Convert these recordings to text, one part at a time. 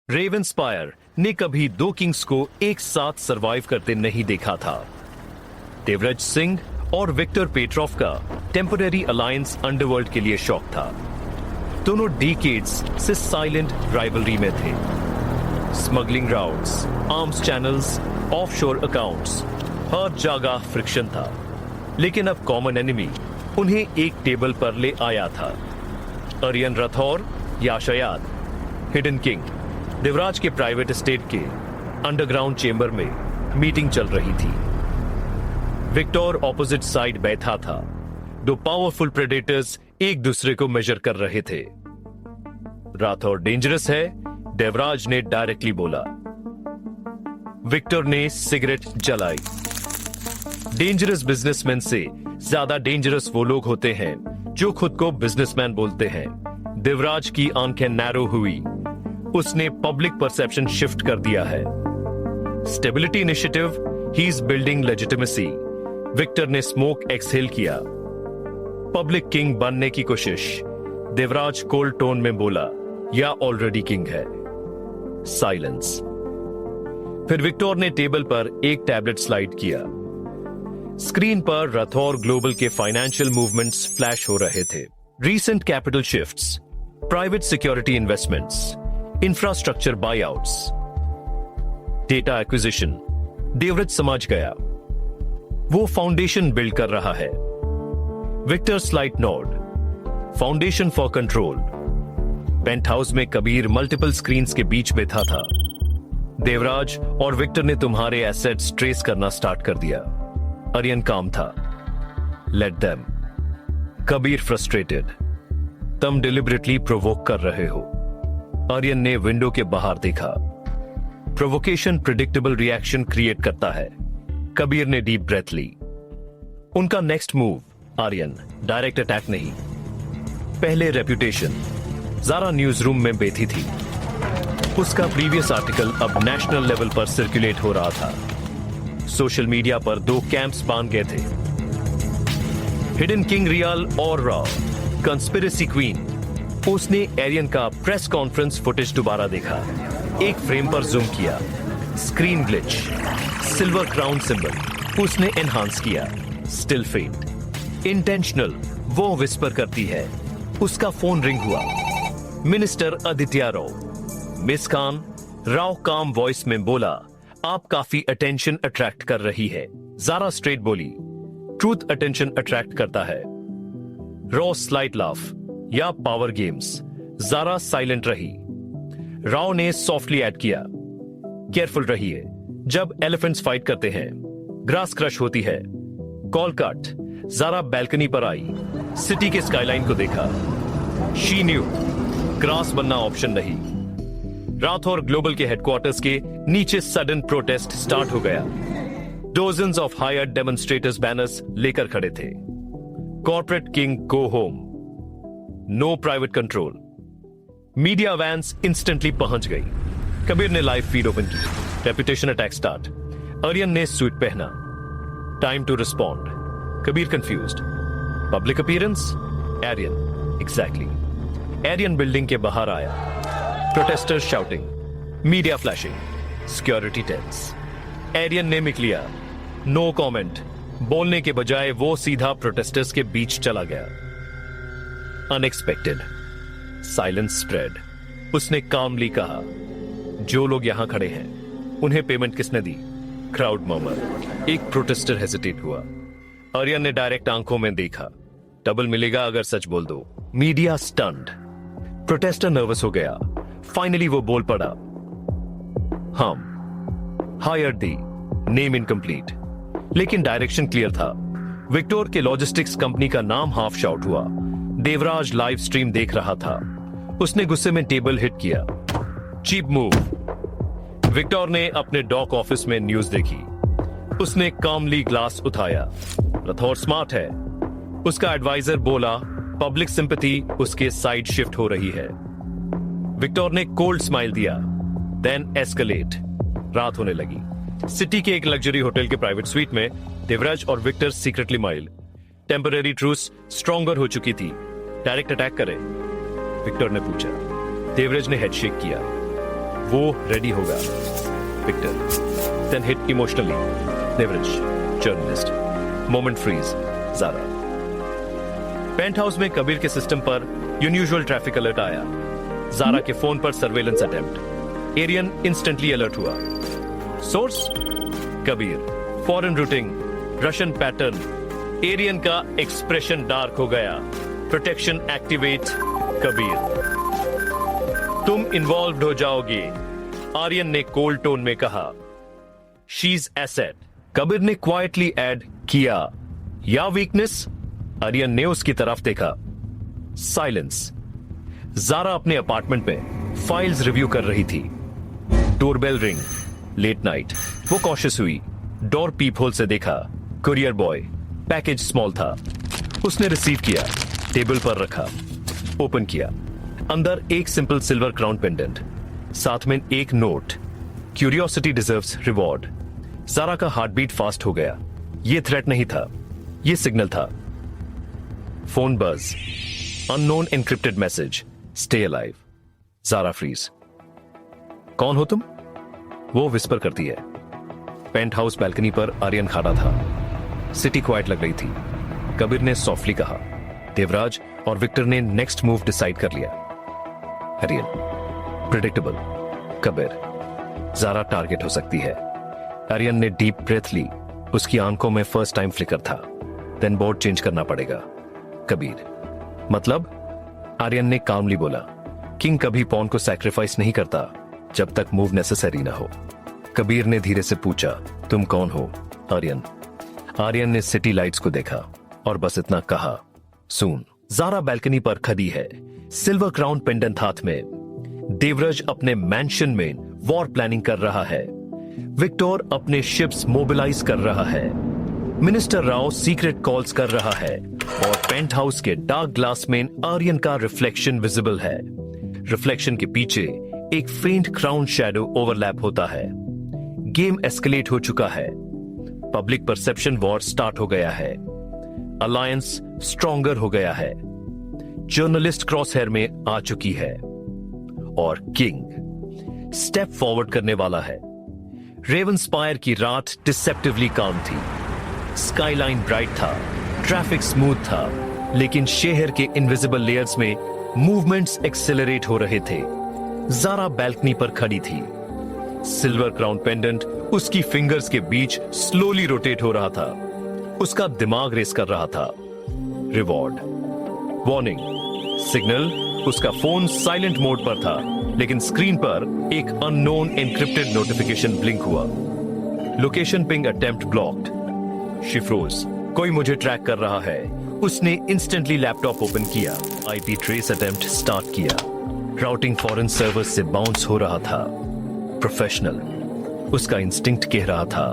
रेवेंस्पायर ने कभी दो किंग्स को एक साथ सरवाइव करते नहीं देखा था। देवराज सिंह और विक्टर पेट्रॉफ का टेम्पररी अलायंस अंडरवर्ल्ड के लिए शौक था। दोनों डिकेड्स से साइलेंट राइवलरी में थे। Smuggling routes, arms channels, offshore accounts, हर जगह फ्रिक्शन था। लेकिन अब कॉमन एनिमी उन्हें एक टेबल पर ले आया था। आर्यन राठौर या शायद हिडन किंग। देवराज के प्राइवेट एस्टेट के अंडरग्राउंड चेंबर में मीटिंग चल रही थी। विक्टर ऑपोजिट साइड बैठा था। दो पावरफुल प्रेडेटर्स एक दूसरे को मेजर कर रहे थे। राठौर डेंजरस है, देवराज ने डायरेक्टली बोला। विक्टर ने सिगरेट जलाई। डेंजरस बिजनेसमैन से ज्यादा डेंजरस वो लोग होते हैं जो खुद को बिजनेसमैन बोलते हैं। देवराज की आंखें नैरो हुई। उसने पब्लिक परसेप्शन शिफ्ट कर दिया है। Stability initiative, he is building legitimacy. Victor ने स्मोक एक्सहेल किया। पब्लिक किंग बनने की कोशिश। देवराज कोल्ड टोन में बोला, या ऑलरेडी किंग है। साइलेंस। फिर विक्टर ने टेबल पर एक टैबलेट स्लाइड किया। स्क्रीन पर राठौर ग्लोबल के फाइनेंशियल मूवमेंट्स फ्लैश हो रहे थे। Recent capital shifts, private security investments, infrastructure buyouts, data acquisition. Devraj समझ गया, वो फाउंडेशन बिल्ड कर रहा है। Victor slight nod, foundation for control. Penthouse में कबीर मल्टीपल स्क्रीन्स के बीच बैठा था। देवराज और विक्टर ने तुम्हारे एसेट्स ट्रेस करना स्टार्ट कर दिया। आर्यन काम था। Let them. कबीर फ्रस्ट्रेटेड, तुम डिलिबरेटली प्रोवोक कर रहे हो। आर्यन ने विंडो के बाहर देखा। प्रोवोकेशन प्रिडिक्टेबल रिएक्शन क्रिएट करता है। कबीर ने डीप ब्रेथ ली। उनका next move, Aryan, direct attack नहीं। पहले रेप्यूटेशन। जारा न्यूज रूम में बैठी थी। उसका प्रीवियस आर्टिकल अब नेशनल लेवल पर सर्कुलेट हो रहा था। सोशल मीडिया पर दो कैंप्स बांध गए थे, हिडन किंग रियल और रॉ, कंस्पिरेसी क्वीन। उसने एरियन का प्रेस कॉन्फ्रेंस फुटेज दोबारा देखा। एक फ्रेम पर जूम किया। Screen glitch, silver crown symbol. उसने एनहांस किया। स्टिल फेंट, इंटेंशनल। वो विस्पर करती है। उसका फोन रिंग हुआ। मिनिस्टर आदित्य राव। मिस खान। राव काम वॉइस में बोला, आप काफी अटेंशन अट्रैक्ट कर रही है। जारा स्ट्रेट बोली, ट्रूथ अटेंशन अट्रैक्ट करता है। रॉ स्लाइट लाफ, या पावर गेम्स। जारा साइलेंट रही। राव ने सॉफ्टली ऐड किया, केयरफुल रहिए, जब एलिफेंट्स फाइट करते हैं ग्रास क्रश होती है। Call cut. जारा बैल्कनी पर आई, सिटी के स्काईलाइन को देखा। शी न्यू ग्रास बनना ऑप्शन नहीं। राठौर ग्लोबल के हेडक्वार्टर्स के नीचे सडन प्रोटेस्ट स्टार्ट हो गया। Dozens of hire demonstrators banners लेकर खड़े थे। Corporate king go home, no private control. Media vans instantly पहुंच गई। कबीर ने लाइव फीड ओपन की। Reputation attack start. आर्यन ने सूट पहना। Time to respond. Kabir confused. Public appearance? Aryan, exactly. Aryan building के बाहर आया। Protesters shouting, media flashing, security tense. Aryan ने मिक लिया। No comment. बोलने के बजाय वो सीधा प्रोटेस्टर्स के बीच चला गया। Unexpected silence spread. उसने कामली कहा, जो लोग यहां खड़े हैं उन्हें पेमेंट किसने दी? Crowd murmur. एक प्रोटेस्टर हेजिटेट हुआ। आर्यन ने डायरेक्ट आंखों में देखा। डबल मिलेगा अगर सच बोल दो। Media stunned. प्रोटेस्टर नर्वस हो गया। फाइनली वो बोल पड़ा, हम हायर दी, नेम इनकम्प्लीट। लेकिन डायरेक्शन क्लियर था। विक्टर के लॉजिस्टिक्स कंपनी का नाम हाफ शाउट हुआ। देवराज लाइव स्ट्रीम देख रहा था। उसने गुस्से में टेबल हिट किया। Cheap move. विक्टर ने अपने डॉक ऑफिस में न्यूज देखी। उसने कामली ग्लास उठाया। राठौर स्मार्ट है। उसका एडवाइजर बोला, पब्लिक सिंपैथी उसके साइड शिफ्ट हो रही है। विक्टर ने कोल्ड स्माइल दिया। Then escalate. रात होने लगी। सिटी के एक लग्जरी होटल के प्राइवेट स्वीट में देवराज और विक्टर सीक्रेटली माइल्ड। टेम्पररी ट्रूस स्ट्रॉन्गर हो चुकी थी। डायरेक्ट अटैक करें? विक्टर ने पूछा। देवराज ने हेडशेक किया। वो रेडी होगा। Victor, then hit emotionally. Leverage, journalist. Moment freeze. Zara. Penthouse में कबीर के सिस्टम पर यून्यूजुअल ट्रैफिक अलर्ट आया। जारा के फोन पर surveillance attempt. Aryan instantly alert हुआ। Source Kabir. Foreign routing, Russian pattern. Aryan का एक्सप्रेशन डार्क हो गया। Protection activate. कबीर, तुम इन्वॉल्व हो जाओगे, आर्यन ने कोल्ड टोन में कहा। शीज एसेट, कबीर ने क्वाइटली ऐड किया। या वीकनेस? आर्यन ने उसकी तरफ देखा। साइलेंस। जारा अपने अपार्टमेंट में फाइल्स रिव्यू कर रही थी। Doorbell ring, late night. वो कॉशियस हुई। डोर पीप होल से देखा। Courier boy. पैकेज स्मॉल था। उसने रिसीव किया, टेबल पर रखा, ओपन किया। अंदर एक सिंपल सिल्वर क्राउन पेंडेंट, साथ में एक note. Curiosity deserves reward. Zara का हार्ट बीट फास्ट हो गया। यह थ्रेट नहीं था, यह सिग्नल था। फोन बज। Unknown encrypted message. Stay alive. Zara freeze. कौन हो तुम? वो विस्पर करती है। पेंट हाउस बैल्कनी पर आर्यन खड़ा था। सिटी क्वाइट लग रही थी। कबीर ने सॉफ्टली कहा। देवराज और विक्टर ने नेक्स्ट मूव डिसाइड कर लिया। आर्यन, प्रेडिक्टेबल। कबीर, जारा टारगेट हो सकती है। आर्यन ने डीप ब्रेथ ली। उसकी आंखों में फर्स्ट टाइम फ्लिकर था। देन बोर्ड चेंज करना पड़ेगा। कबीर, मतलब? आर्यन ने कामली बोला। किंग कभी पॉन को सैक्रिफाइस नहीं करता जब तक मूव नेसेसरी ना हो। कबीर ने धीरे से पूछा, तुम कौन हो? आर्यन। आर्यन ने सिटी लाइट्स को देखा और बस इतना कहा, सून। जारा बैल्कनी पर खड़ी है, सिल्वर क्राउन पेंडेंट हाथ में। देवराज अपने मैंशन में वॉर प्लानिंग कर रहा है। विक्टर अपने शिप्स मोबिलाइज कर रहा है। मिनिस्टर राव सीक्रेट कॉल्स कर रहा है और पेंट हाउस के डार्क ग्लास में आर्यन का रिफ्लेक्शन विजिबल है। रिफ्लेक्शन के पीछे एक फेंट क्राउन शैडो ओवरलैप होता है। गेम एस्केलेट हो चुका है। पब्लिक परसेप्शन वॉर स्टार्ट हो गया है। अलायंस स्ट्रॉन्गर हो गया है। जर्नलिस्ट क्रॉस हेयर में आ चुकी है और किंग स्टेप फॉरवर्ड करने वाला है। रेवनस्पायर की रात डिसेप्टिवली काम थी। स्काईलाइन ब्राइट था, ट्रैफिक स्मूथ था, लेकिन शहर के इनविजिबल लेयर्स में मूवमेंट्स एक्सेलरेट हो रहे थे। जारा बैल्कनी पर खड़ी थी। सिल्वर क्राउन पेंडेंट उसकी फिंगर्स के बीच स्लोली रोटेट हो रहा था। उसका दिमाग रेस कर रहा था। Reward, warning, signal. उसका फोन साइलेंट मोड पर था, लेकिन स्क्रीन पर एक अननोन एनक्रिप्टेड नोटिफिकेशन ब्लिंक हुआ। Location ping attempt blocked. She froze. कोई मुझे ट्रैक कर रहा है। उसने इंस्टेंटली लैपटॉप ओपन किया, आईपी ट्रेस अटेम्प्ट स्टार्ट किया। राउटिंग फॉरेन सर्वर से बाउंस हो रहा था। प्रोफेशनल। उसका इंस्टिंक्ट कह रहा था,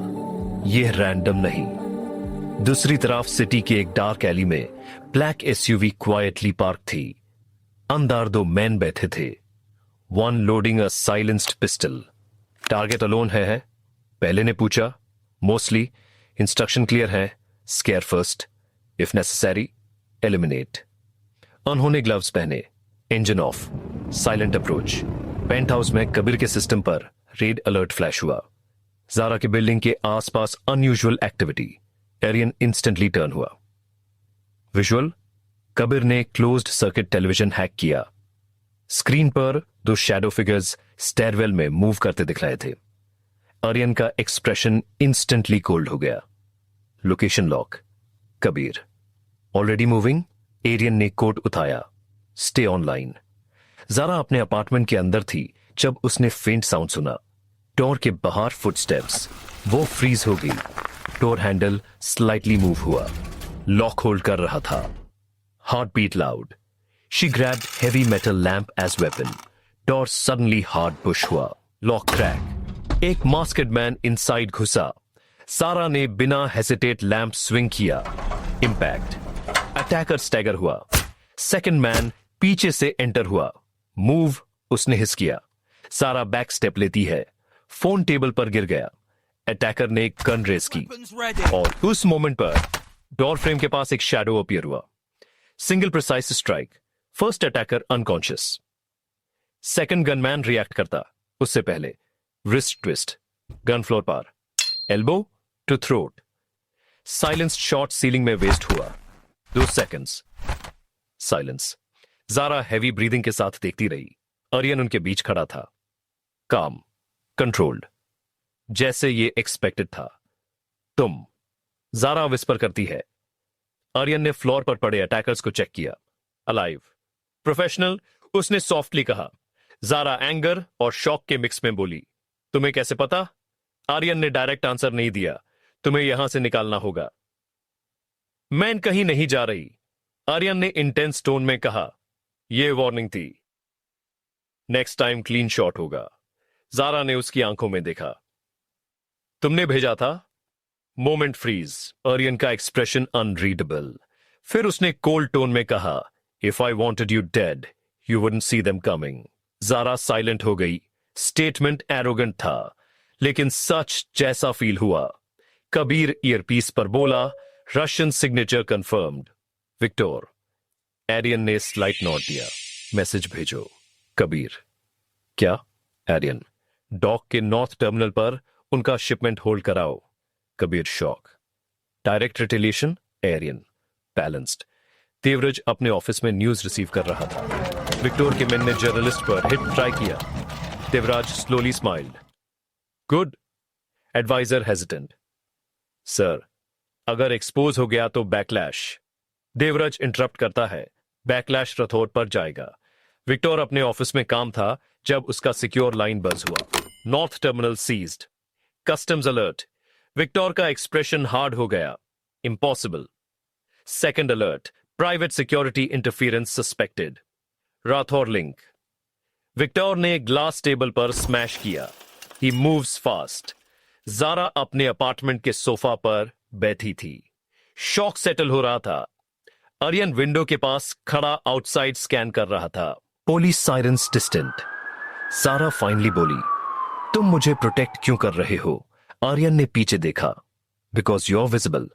यह रैंडम नहीं। दूसरी तरफ सिटी के एक डार्क एली में ब्लैक एसयूवी क्वाइटली पार्क थी। अंदर दो मैन बैठे थे। One loading a silenced pistol. Target alone है? पहले ने पूछा। मोस्टली। इंस्ट्रक्शन क्लियर है, scare first, if necessary eliminate. उन्होंने ग्लव्स पहने। Engine off, silent approach. Penthouse में कबीर के सिस्टम पर रेड अलर्ट फ्लैश हुआ। जारा के बिल्डिंग के आसपास unusual activity. Aryan instantly turn हुआ। विजुअल, कबीर ने क्लोज्ड सर्किट टेलीविजन हैक किया। स्क्रीन पर दो शैडो फिगर्स स्टेयरवेल में मूव करते दिख रहे थे। आर्यन का एक्सप्रेशन इंस्टेंटली कोल्ड हो गया। Location lock. Kabir, already moving. Aryan ने कोट उठाया। Stay online. जारा अपने अपार्टमेंट के अंदर थी जब उसने फेंट साउंड सुना। डोर के बाहर फुटस्टेप्स। वो फ्रीज हो गई। डोर हैंडल स्लाइटली मूव हुआ। लॉक होल्ड कर रहा था। Heart beat loud. She grabbed heavy metal lamp as weapon. Door suddenly hard push हुआ। Lock crack. एक मास्केड मैन इनसाइड घुसा। सारा ने बिना हेसिटेट लैंप स्विंग किया। इंपैक्ट। अटैकर स्टैगर हुआ। सेकंड मैन पीछे से एंटर हुआ। मूव, उसने हिस किया। सारा बैक स्टेप लेती है। फोन टेबल पर गिर गया। अटैकर ने गन रेस की और उस मोमेंट पर डोर फ्रेम के पास एक शैडो अपीयर हुआ। Single precise strike. First attacker unconscious. Second gunman react करता। उससे पहले रिस्ट ट्विस्ट, गन फ्लोर पर, elbow to throat. Silence shot ceiling में वेस्ट हुआ। 2 seconds silence. Zara heavy breathing के साथ देखती रही। आर्यन उनके बीच खड़ा था, काम, कंट्रोल्ड, जैसे ये एक्सपेक्टेड था। तुम, जारा विस्पर करती है। आर्यन ने फ्लोर पर पड़े अटैकर्स को चेक किया। अलाइव, प्रोफेशनल, उसने सॉफ्टली कहा। जारा एंगर और शॉक के मिक्स में बोली, तुम्हें कैसे पता? आर्यन ने डायरेक्ट आंसर नहीं दिया। तुम्हें यहां से निकालना होगा। मैं कहीं नहीं जा रही, आर्यन ने इंटेंस टोन में कहा। यह वार्निंग थी। नेक्स्ट टाइम क्लीन शॉट होगा। जारा ने उसकी आंखों में देखा। तुमने भेजा था? मोमेंट फ्रीज, आर्यन का एक्सप्रेशन अनरीडेबल। फिर उसने कोल्ड टोन में कहा, if I wanted you dead you wouldn't see them coming. Zara silent हो गई। स्टेटमेंट एरोगेंट था, लेकिन सच जैसा फील हुआ। कबीर ईयरपीस पर बोला, Russian signature confirmed. Victor. Aryan ने स्लाइट नोट दिया। मैसेज भेजो। कबीर। क्या? एरियन। डॉक के नॉर्थ टर्मिनल पर उनका शिपमेंट होल्ड कराओ। Kabir shock. Direct retaliation? Aryan. Balanced. Devraj अपने ऑफिस में न्यूज रिसीव कर रहा था। विक्टोर के मैन ने जर्नलिस्ट पर हिट ट्राई किया। Devraj slowly smiled. Good. Advisor hesitant. Sir, अगर एक्सपोज हो गया तो बैकलैश। देवराज इंटरप्ट करता है। बैकलैश रथोर पर जाएगा। विक्टोर अपने ऑफिस में काम था जब उसका सिक्योर लाइन बज हुआ। North terminal seized. Customs alert. Victor का एक्सप्रेशन हार्ड हो गया। Impossible. Second alert, private security interference suspected. Rathore link. Victor ने ग्लास टेबल पर स्मैश किया। He moves fast. जारा अपने अपार्टमेंट के सोफा पर बैठी थी। शॉक सेटल हो रहा था। आर्यन विंडो के पास खड़ा आउटसाइड स्कैन कर रहा था। Police sirens distant. सारा फाइनली बोली, तुम मुझे प्रोटेक्ट क्यों कर रहे हो? आर्यन ने पीछे देखा। Because you are visible.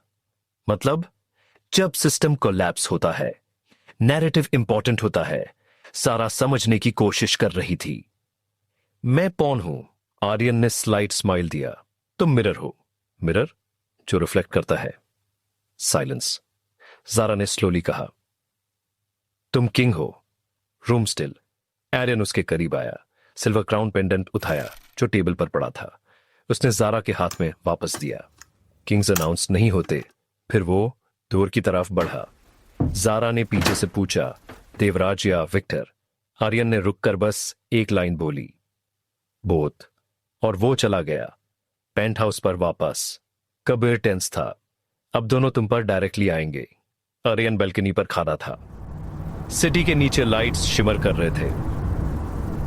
मतलब, जब सिस्टम कोलैप्स होता है, नैरेटिव इंपॉर्टेंट होता है। सारा समझने की कोशिश कर रही थी। मैं पॉन हूं। आर्यन ने स्लाइट स्माइल दिया। तुम मिरर हो। मिरर जो रिफ्लेक्ट करता है। साइलेंस। जारा ने स्लोली कहा, तुम किंग हो। Room still. एरियन उसके करीब आया। सिल्वर क्राउन पेंडेंट उठाया जो टेबल पर पड़ा था। उसने जारा के हाथ में वापस दिया। किंग्स अनाउंस नहीं होते। फिर वो दूर की तरफ बढ़ा। जारा ने पीछे से पूछा, देवराज या विक्टर? आर्यन ने रुककर बस एक लाइन बोली, बोथ। और वो चला गया पेंट हाउस पर वापस। कबीर टेंस था। अब दोनों तुम पर डायरेक्टली आएंगे। आर्यन बैल्कनी पर खड़ा था। सिटी के नीचे लाइट्स शिमर कर रहे थे।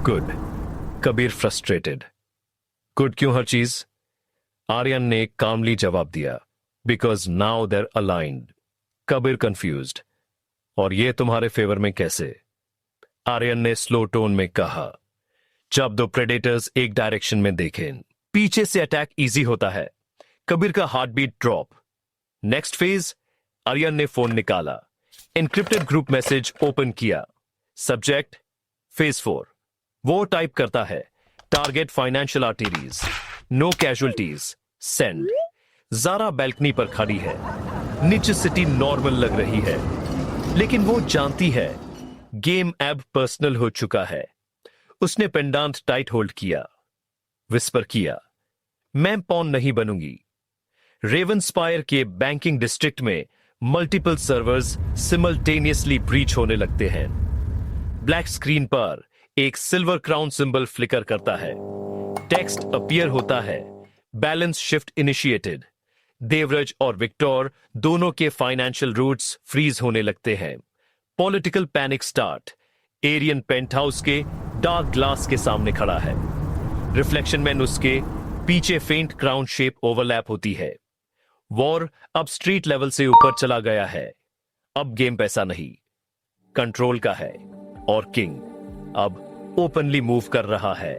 गुड। कबीर फ्रस्ट्रेटेड। गुड क्यों हर चीज? आर्यन ने कामली जवाब दिया, because now there aligned. Kabir confused. और ये तुम्हारे फेवर में कैसे? आर्यन ने स्लो टोन में कहा, जब दो प्रेडेटर्स एक डायरेक्शन में देखें, पीछे से अटैक इजी होता है। कबीर का heart beat drop. Next phase? Aryan ने फोन निकाला। एनक्रिप्टेड ग्रुप मैसेज ओपन किया। Subject phase 4। वो टाइप करता है, target financial arteries, no casualties, send. Zara balcony पर खड़ी है। नीचे सिटी नॉर्मल लग रही है, लेकिन वो जानती है गेम अब पर्सनल हो चुका है। उसने पेंडांट टाइट होल्ड किया। विस्पर किया, मैं पॉन नहीं बनूंगी। रेवनस्पायर के बैंकिंग डिस्ट्रिक्ट में मल्टीपल सर्वर्स सिमल्टेनियसली ब्रीच होने लगते हैं। ब्लैक स्क्रीन पर एक सिल्वर क्राउन सिंबल फ्लिकर करता है। टेक्स्ट अपीयर होता है, बैलेंस शिफ्ट इनिशिएटेड। देवराज और विक्टोर दोनों के फाइनेंशियल रूट्स फ्रीज होने लगते हैं। Political panic start. Aryan penthouse के डार्क ग्लास के सामने खड़ा है। रिफ्लेक्शन मैन उसके पीछे फेंट क्राउन शेप ओवरलैप होती है। वॉर अब स्ट्रीट लेवल से ऊपर चला गया है। अब गेम पैसा नहीं, कंट्रोल का है। और किंग अब ओपनली मूव कर रहा है।